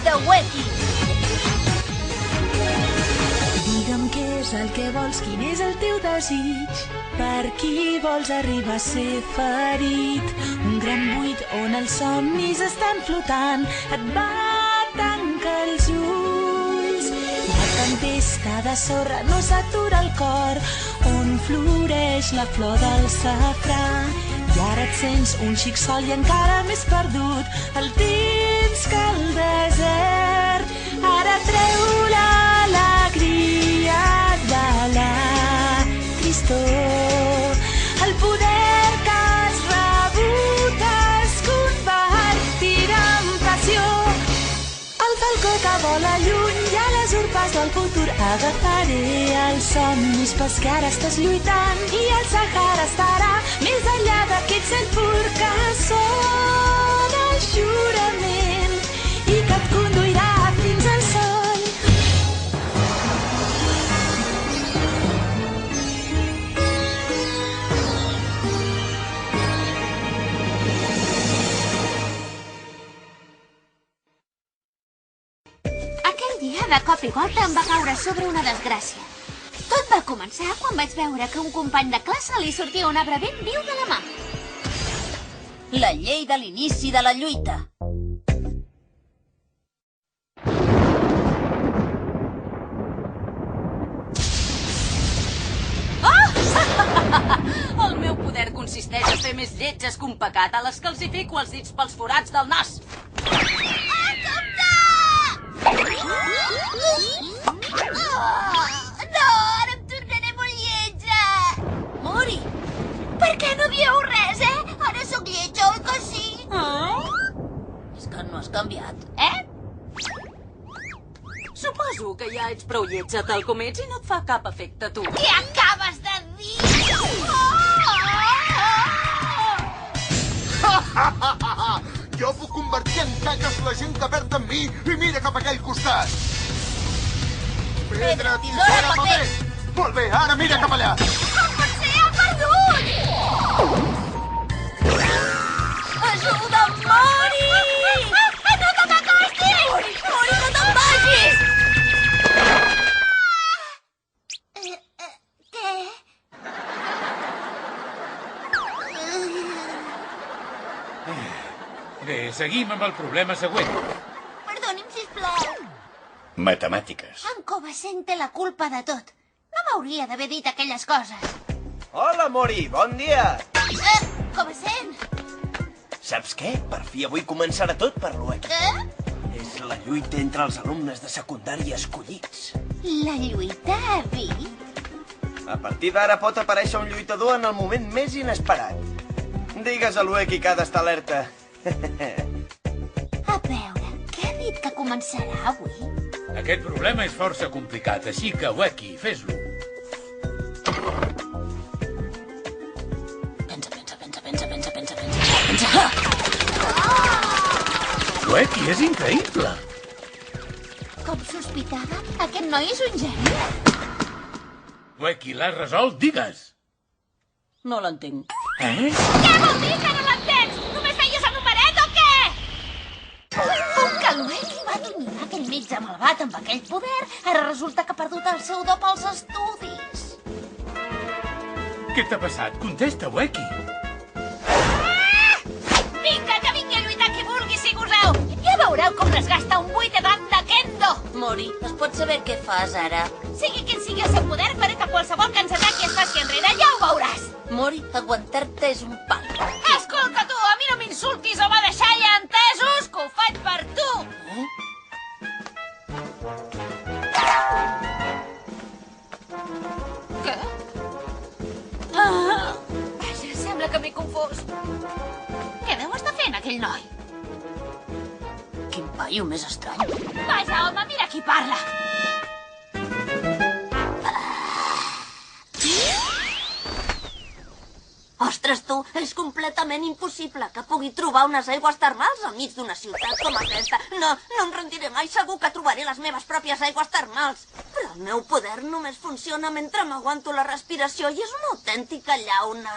de Weki. Digue'm què és el que vols, quin és el teu desig. Per qui vols arribar a ser ferit? Un gran buit on els somnis estan flotant. Et va tancar els ulls. La tempesta de sorra no s'atura el cor, on floreix la flor del safrà. I ara et sents un xic sol i encara més perdut. El temps que el desert ara treu l'alegria de la tristor. El poder que has rebut es convertirà en passió. El falcó que vola lluny i a les urpes del futur agafaré els somnis pels que ara estàs lluitant, i el Sahara estarà més enllà d'aquest cel pur que sona el jurament i que et conduirà fins al sol. Aquell dia, de cop i volta, em va caure sobre una desgràcia. Tot va començar quan vaig veure que un company de classe li sortia un arbre ben viu de la mà. La llei de l'inici de la lluita. El meu poder consisteix a fer més lletges que un pecat a les que els hi fico els dits pels forats del nas. No, ara em tornaré molt lletja. Mori! Per què no dieu res, Ara sóc lletja, oi que sí? És que no has canviat. Suposo que ja ets prou lletja tal com ets i no et fa cap efecte a tu. Què acabes de dir? Jo puc convertir en caques la gent que perd amb mi i mira cap a aquell costat. Pedra, tisora, paper. Molt bé, ara mira cap allà. Com pot ser? Ha perdut! Ajuda'm, Mori! No te m'acostis! Mori, no te'n vagis! Què? Bé, seguim amb el problema següent. Perdoni'm, sisplau. Matemàtiques. En Covacent té la culpa de tot. No m'hauria d'haver dit aquelles coses. Hola, Mori, bon dia! Covacent! Saps què? Per fi avui començarà tot per l'UEC. És la lluita entre els alumnes de secundària escollits. La lluita, Avi? A partir d'ara pot aparèixer un lluitador en el moment més inesperat. Digues a l'UEC que ha d'estar alerta. A veure, què ha dit que començarà avui? Aquest problema és força complicat, així que, Weki, fes-lo. Pensa. Weki, és increïble! Com sospitava, aquest noi és un geni. Weki, l'has resolt? Digues! No l'entenc. Què vol dir que no l'entens? Només feies el numeret o què? Com que l'Ueki va dominar aquell metge malvat amb aquell poder, ara resulta que ha perdut el seu do pels estudis. Què t'ha passat? Contesta, Weki! Vinga, que vingui a lluitar qui vulgui, si goseu! Ja veureu com es gasta un buit davant de Kendo! Mori, es pot saber què fas ara? Sigui quin sigui el seu poder, faré que qualsevol que ens ataqui es faci enrere, ja ho veuràs! Mori, aguantar-te és un pal. Escolta, tu, a mi no m'insultis o va deixar ja entesos que ho faig per tu! Què? Vaja, sembla que m'he confós. Què deu estar fent aquell noi? Quin paio més estrany. Vaja, home, mira qui parla! Ostres, tu, és completament impossible que pugui trobar unes aigües termals al mig d'una ciutat com aquesta. No em rendiré mai, segur que trobaré les meves pròpies aigües termals. Però el meu poder només funciona mentre m'aguanto la respiració i és una autèntica llauna.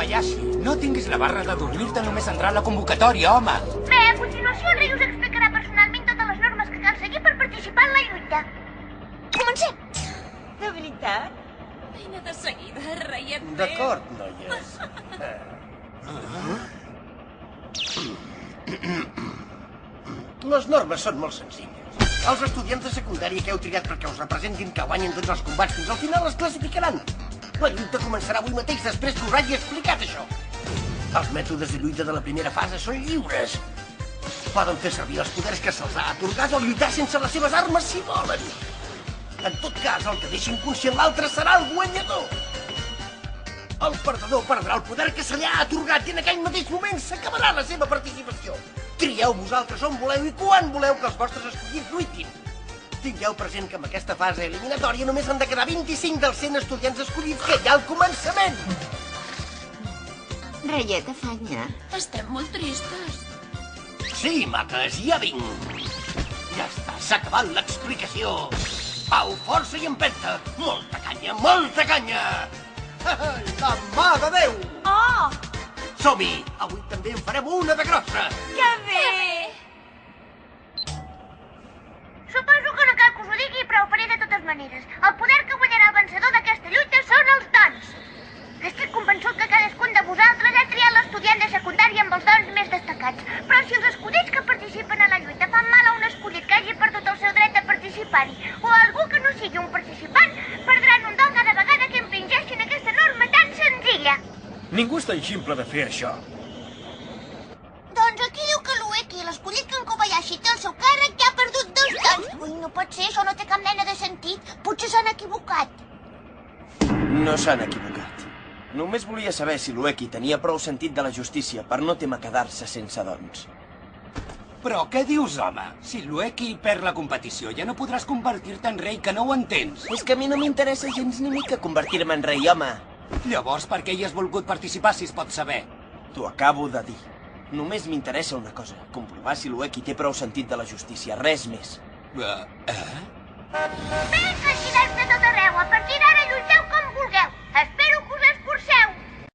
Kobayashi, no tinguis la barra de dormir-te només entrar a la convocatòria, home. Bé, a continuació el rei us explicarà personalment totes les normes que cal seguir per participar en la lluita. Comencem! De veritat? Vine de seguida, reiet meu. D'acord, noies. Les normes són molt senzilles. Els estudiants de secundària que heu triat perquè us representin que guanyen tots els combats fins al final es classificaran. La lluita començarà avui mateix després que us hagi explicat això. Els mètodes de lluita de la primera fase són lliures. Poden fer servir els poders que se'ls ha atorgat o lluitar sense les seves armes si volen. En tot cas, el que deixi inconscient l'altre serà el guanyador. El perdedor perdrà el poder que se li ha atorgat i en aquell mateix moment s'acabarà la seva participació. Trieu vosaltres on voleu i quan voleu que els vostres escollits lluitin. Tingueu present que en aquesta fase eliminatòria només han de quedar 25 dels 100 estudiants escollits que hi ha al començament. Reiet, afanya. Estem molt tristes. Sí, maques, ja vinc. Ja està, s'ha acabat l'explicació. Pau, força i empenta. Molta canya, molta canya. La mà de Déu! Oh! Som-hi! Avui també en farem una de grossa. Que bé! Suposo que no cal que us ho digui, però ho faré de totes maneres. El poder que guanyarà el vencedor d'aquesta lluita són els dons. Estic convençut que cadascun de vosaltres ha triat l'estudiant de secundària amb els dons més destacats. Però si els escollits que participen a la lluita fan mal a un escollit que hagi perdut el seu dret a participar-hi, o a algú que no sigui un participant, perdran un don cada vegada que infringeixin aquesta norma tan senzilla. Ningú és tan ximple de fer això. Doncs aquí diu que l'Ueki, l'escollit que en Kobayashi té al seu càrrec, ja ha perdut 2 dons. Ui, no pot ser, això no té cap mena de sentit. Potser s'han equivocat. No s'han equivocat. Només volia saber si l'Ueki tenia prou sentit de la justícia per no temer quedar-se sense dons. Però què dius, home? Si l'Ueki perd la competició, ja no podràs convertir-te en rei, que no ho entens. És que a mi no m'interessa gens ni mica convertir-me en rei, home. Llavors, per què hi has volgut participar, si es pot saber? T'ho acabo de dir. Només m'interessa una cosa, comprovar si l'Ueki té prou sentit de la justícia, res més. Vinga!